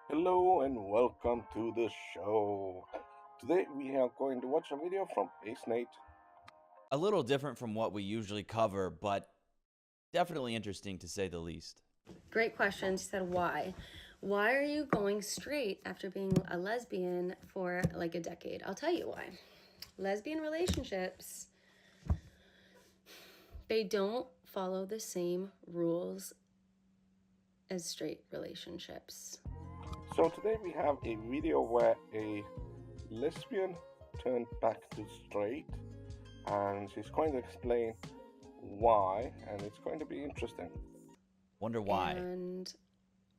Hello and welcome to the show. Today we are going to watch a video from Ace Nate. A little different from what we usually cover, but definitely interesting to say the least. Great question. She said, why? Why are you going straight after being a lesbian for like a decade? I'll tell you why. Lesbian relationships, they don't follow the same rules as straight relationships. So today we have a video where a lesbian turned back to straight and she's going to explain why, and it's going to be interesting. Wonder why. And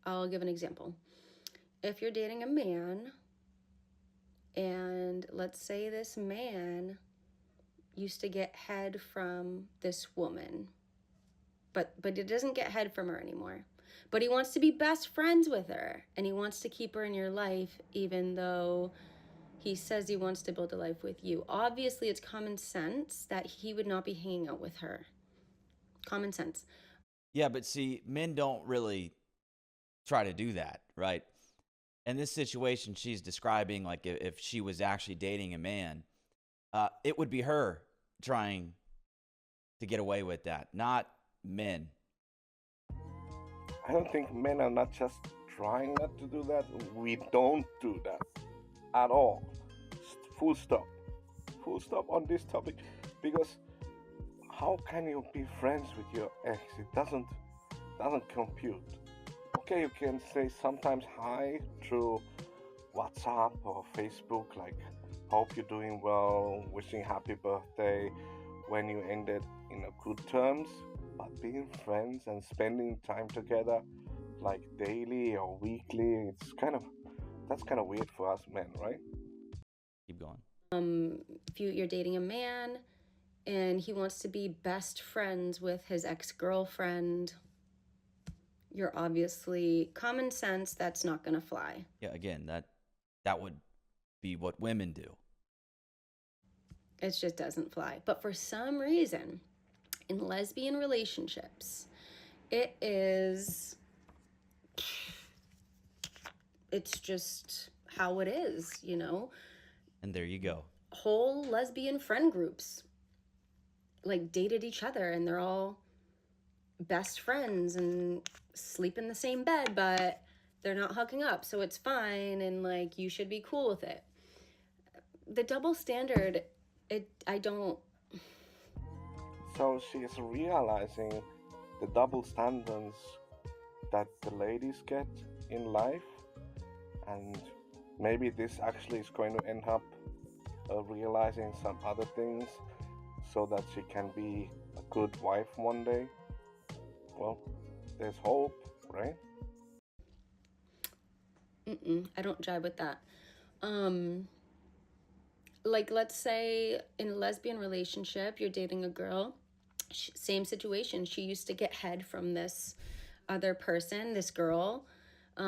I'll give an example. If you're dating a man, and let's say this man used to get head from this woman, but he doesn't get head from her anymore. But he wants to be best friends with her, and he wants to keep her in your life, even though he says he wants to build a life with you. Obviously, it's common sense that he would not be hanging out with her. Common sense. Yeah, but see, men don't really try to do that, right? In this situation she's describing, like if she was actually dating a man, it would be her trying to get away with that, not men. I don't think men are not just trying not to do that, we don't do that at all. Full stop. Full stop on this topic, because how can you be friends with your ex? It doesn't compute. Okay, you can say sometimes hi through WhatsApp or Facebook, like hope you're doing well, wishing happy birthday when you ended in a good terms. But being friends and spending time together like daily or weekly, that's kind of weird for us men, right? Keep going. If you're dating a man and he wants to be best friends with his ex-girlfriend, you're obviously common sense, that's not going to fly. Yeah, again, that would be what women do. It just doesn't fly. But for some reason, in lesbian relationships, it's just how it is, you know? And there you go. Whole lesbian friend groups like dated each other, and they're all best friends and sleep in the same bed, but they're not hooking up, so it's fine, and like you should be cool with it. The double standard, I don't. So she is realizing the double standards that the ladies get in life, and maybe this actually is going to end up realizing some other things so that she can be a good wife one day. Well, there's hope, right? I don't jive with that. Like, let's say in a lesbian relationship, you're dating a girl, same situation. She used to get head from this other person, this girl,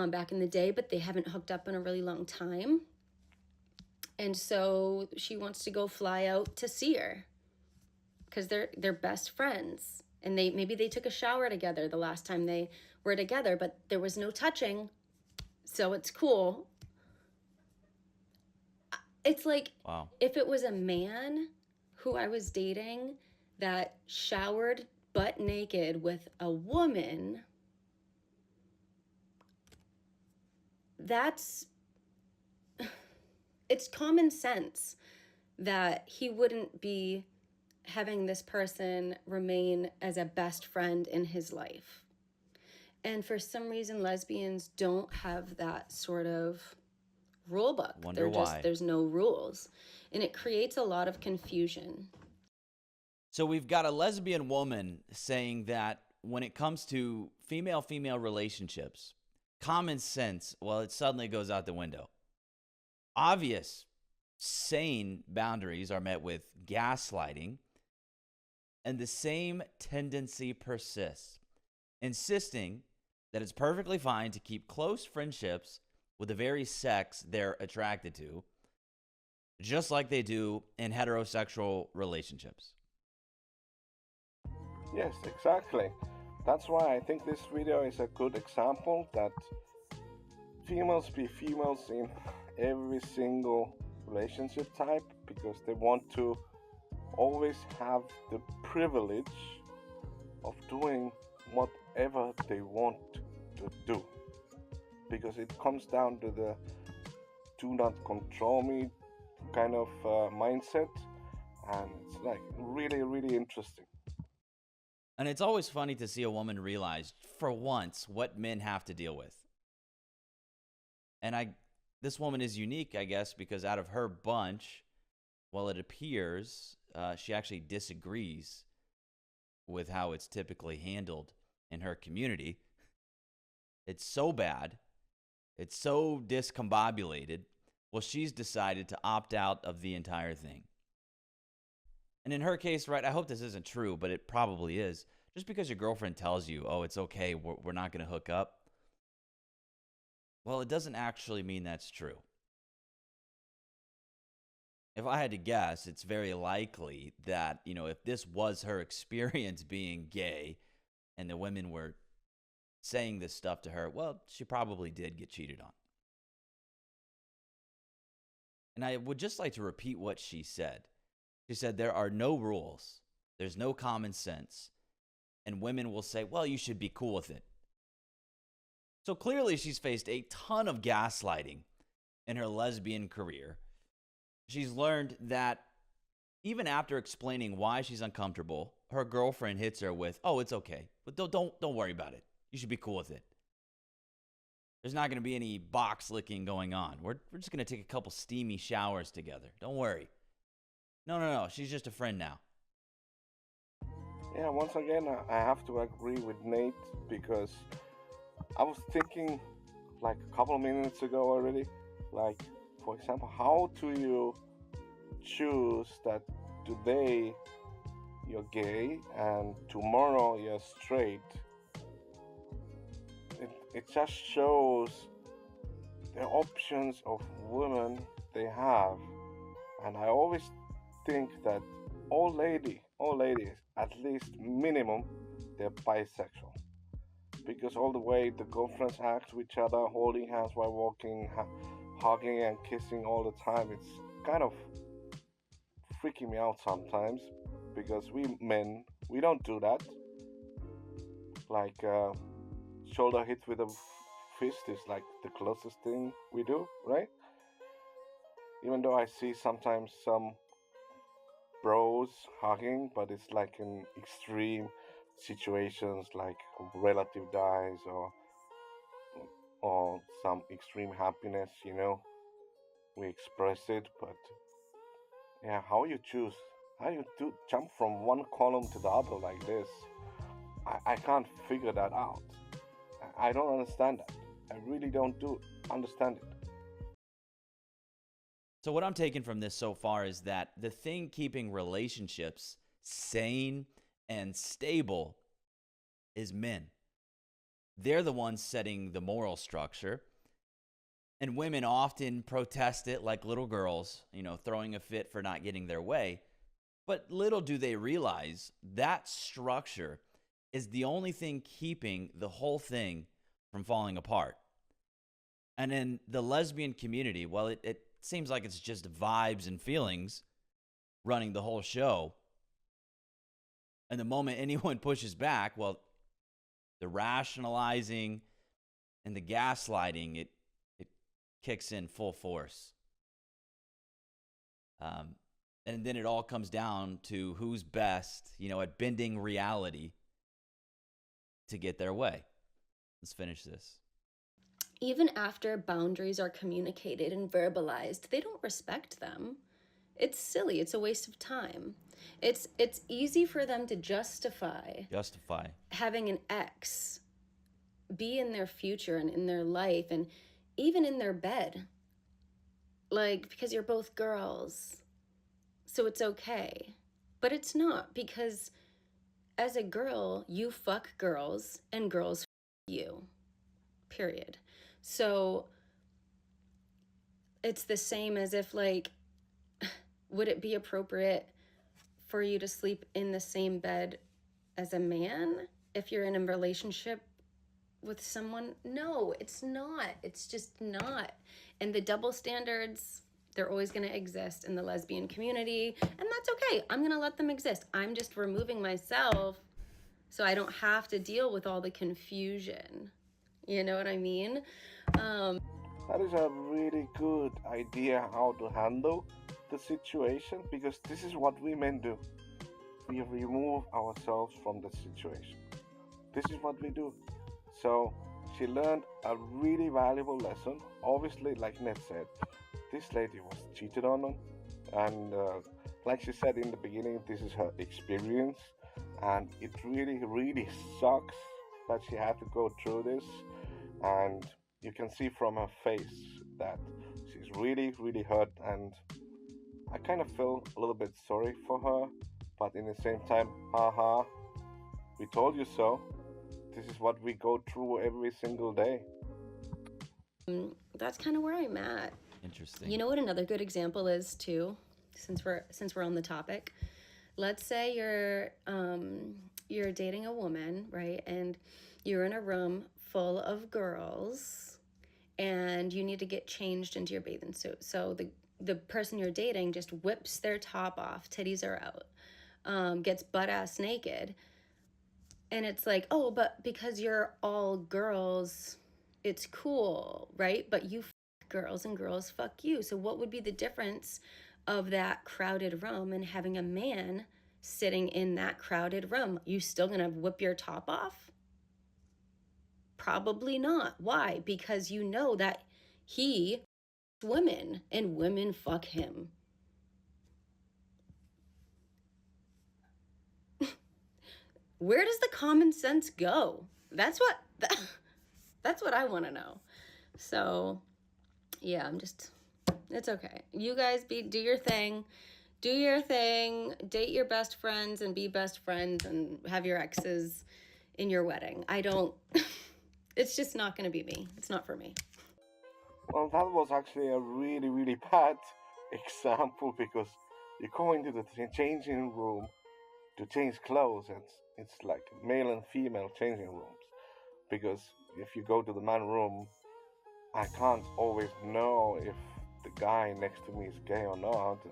back in the day, but they haven't hooked up in a really long time. And so she wants to go fly out to see her because they're best friends. And maybe they took a shower together the last time they were together, but there was no touching, so it's cool. It's like, Wow. if it was a man who I was dating that showered butt naked with a woman, it's common sense that he wouldn't be having this person remain as a best friend in his life. And for some reason, lesbians don't have that sort of rule book. Wonder why. There's no rules. And it creates a lot of confusion. So we've got a lesbian woman saying that when it comes to female-female relationships, common sense, well, it suddenly goes out the window. Obvious, sane boundaries are met with gaslighting, and the same tendency persists, insisting that it's perfectly fine to keep close friendships with the very sex they're attracted to, just like they do in heterosexual relationships. Yes, exactly. That's why I think this video is a good example that females be females in every single relationship type because they want to always have the privilege of doing whatever they want to do because it comes down to the do not control me kind of mindset, and it's like really, really interesting. And it's always funny to see a woman realize, for once, what men have to deal with. And this woman is unique, I guess, because out of her bunch, well, it appears she actually disagrees with how it's typically handled in her community. It's so bad. It's so discombobulated. Well, she's decided to opt out of the entire thing. And in her case, right, I hope this isn't true, but it probably is. Just because your girlfriend tells you, oh, it's okay, we're not going to hook up, well, it doesn't actually mean that's true. If I had to guess, it's very likely that, if this was her experience being gay and the women were saying this stuff to her, well, she probably did get cheated on. And I would just like to repeat what she said. She said, there are no rules. There's no common sense. And women will say, well, you should be cool with it. So clearly she's faced a ton of gaslighting in her lesbian career. She's learned that even after explaining why she's uncomfortable, her girlfriend hits her with, oh, it's okay, but don't worry about it. You should be cool with it. There's not going to be any box licking going on. We're just going to take a couple steamy showers together. Don't worry. No. She's just a friend now. Yeah, once again, I have to agree with Nate because I was thinking like a couple of minutes ago already, like, for example, how do you choose that today you're gay and tomorrow you're straight? It just shows the options of women they have. And I always think that all ladies, at least minimum, they're bisexual. Because all the way the girlfriends act to each other, holding hands while walking, hugging and kissing all the time, it's kind of freaking me out sometimes. Because we men, we don't do that. Like, shoulder hit with a fist is like the closest thing we do, right? Even though I see sometimes some bros hugging, but it's like in extreme situations, like a relative dies or some extreme happiness, we express it. But yeah, how you choose, how you do jump from one column to the other like this, I can't figure that out. I don't understand that. I really don't understand it. So what I'm taking from this so far is that the thing keeping relationships sane and stable is men. They're the ones setting the moral structure. And women often protest it like little girls, throwing a fit for not getting their way. But little do they realize that structure is the only thing keeping the whole thing from falling apart. And in the lesbian community, well, it seems like it's just vibes and feelings running the whole show. And the moment anyone pushes back, well, the rationalizing and the gaslighting, it kicks in full force. And then it all comes down to who's best, at bending reality to get their way. Let's finish this. Even after boundaries are communicated and verbalized, they don't respect them. It's silly. It's a waste of time. It's easy for them to justify having an ex be in their future and in their life and even in their bed. Like, because you're both girls, so it's okay. But it's not, because as a girl, you fuck girls and girls fuck you. Period. So it's the same as if, like, would it be appropriate for you to sleep in the same bed as a man if you're in a relationship with someone. No, it's not. It's just not. And the double standards, they're always going to exist in the lesbian community, and that's okay. I'm going to let them exist. I'm just removing myself so I don't have to deal with all the confusion. You know what I mean? Um, That is a really good idea how to handle the situation, because this is what women do. We remove ourselves from the situation. This is what we do. So she learned a really valuable lesson. Obviously, like Ned said, this lady was cheated on, and like she said in the beginning, this is her experience, and it really, really sucks that she had to go through this. And you can see from her face that she's really, really hurt, and I kind of feel a little bit sorry for her, but in the same time, haha, we told you so. This is what we go through every single day. that's kind of where I'm at. Interesting. You know what another good example is too, since we're on the topic. Let's say you're dating a woman, right? And you're in a room full of girls and you need to get changed into your bathing suit. So the person you're dating just whips their top off, titties are out, gets butt ass naked, and it's like, oh, but because you're all girls, it's cool, right? But you girls and girls fuck you. So what would be the difference of that crowded room and having a man sitting in that crowded room? You still gonna whip your top off? Probably not. Why? Because you know that he women and women fuck him. Where does the common sense go? That's what I want to know. So, yeah, it's okay. You guys do your thing. Do your thing. Date your best friends and be best friends and have your exes in your wedding. I don't it's just not going to be me. It's not for me. Well, that was actually a really, really bad example, because you go into the changing room to change clothes, and it's like male and female changing rooms. Because if you go to the man room, I can't always know if the guy next to me is gay or not.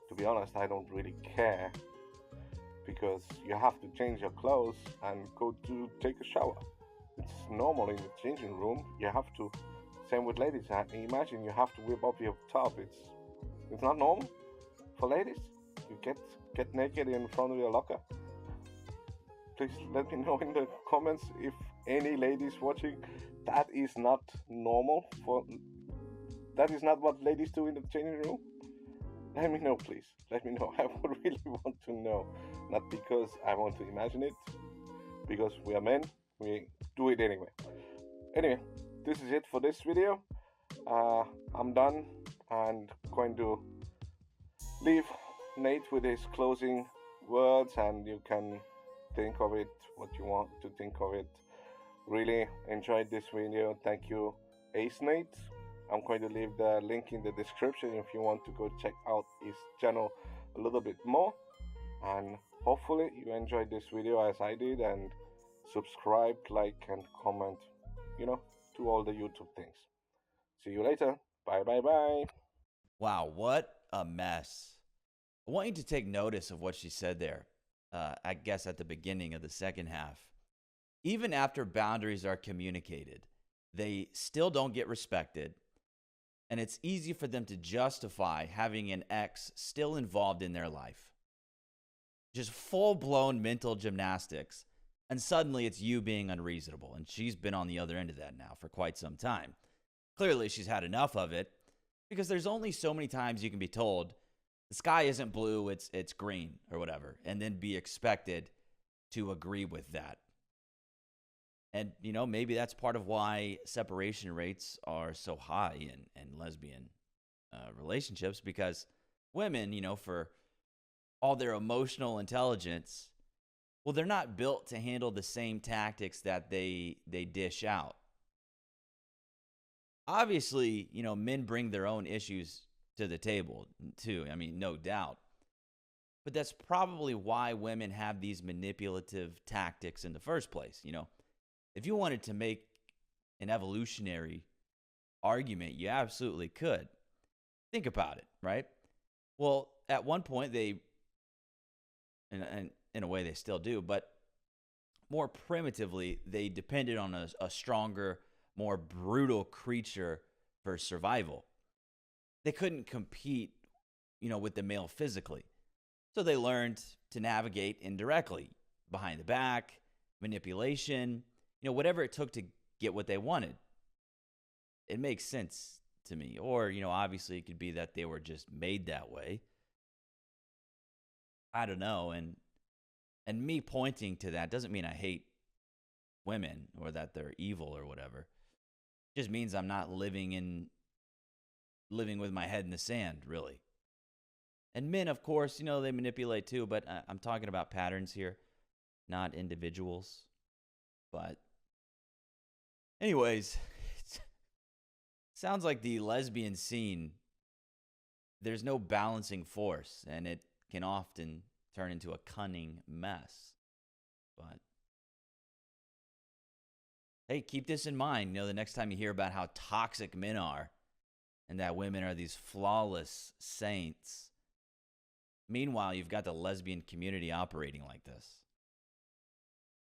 To be honest, I don't really care, because you have to change your clothes and go to take a shower. It's normal in the changing room. You have to. Same with ladies. Imagine you have to whip up your top. It's not normal for ladies. You get naked in front of your locker. Please let me know in the comments if any ladies watching. That is not normal for. That is not what ladies do in the changing room. Let me know, please. Let me know. I would really want to know. Not because I want to imagine it, because we are men. We do it anyway. Anyway, this is it for this video. I'm done and going to leave Nate with his closing words, and you can think of it what you want to think of it. Really enjoyed this video. Thank you, Ace Nate. I'm going to leave the link in the description if you want to go check out his channel a little bit more. And hopefully you enjoyed this video as I did, and subscribe, like, and comment, do all the YouTube things. See you later. Bye, bye, bye. Wow, what a mess. I want you to take notice of what she said there, I guess at the beginning of the second half. Even after boundaries are communicated, they still don't get respected, and it's easy for them to justify having an ex still involved in their life. Just full-blown mental gymnastics, and suddenly it's you being unreasonable, and she's been on the other end of that now for quite some time. Clearly, she's had enough of it, because there's only so many times you can be told the sky isn't blue, it's green or whatever, and then be expected to agree with that. And, maybe that's part of why separation rates are so high in lesbian relationships, because women, for all their emotional intelligence, well, they're not built to handle the same tactics that they dish out. Obviously, men bring their own issues to the table too. I mean, no doubt. But that's probably why women have these manipulative tactics in the first place. If you wanted to make an evolutionary argument, you absolutely could. Think about it, right? Well, at one point, and in a way they still do, but more primitively, they depended on a stronger, more brutal creature for survival. They couldn't compete, with the male physically. So they learned to navigate indirectly, behind the back, manipulation, whatever it took to get what they wanted. It makes sense to me. Or, obviously it could be that they were just made that way. I don't know. And me pointing to that doesn't mean I hate women or that they're evil or whatever. It just means I'm not living with my head in the sand, really. And men, of course, they manipulate too, but I'm talking about patterns here, not individuals. But anyways, it sounds like the lesbian scene, there's no balancing force, and it can often turn into a cunning mess. But hey, keep this in mind, the next time you hear about how toxic men are and that women are these flawless saints. Meanwhile, you've got the lesbian community operating like this.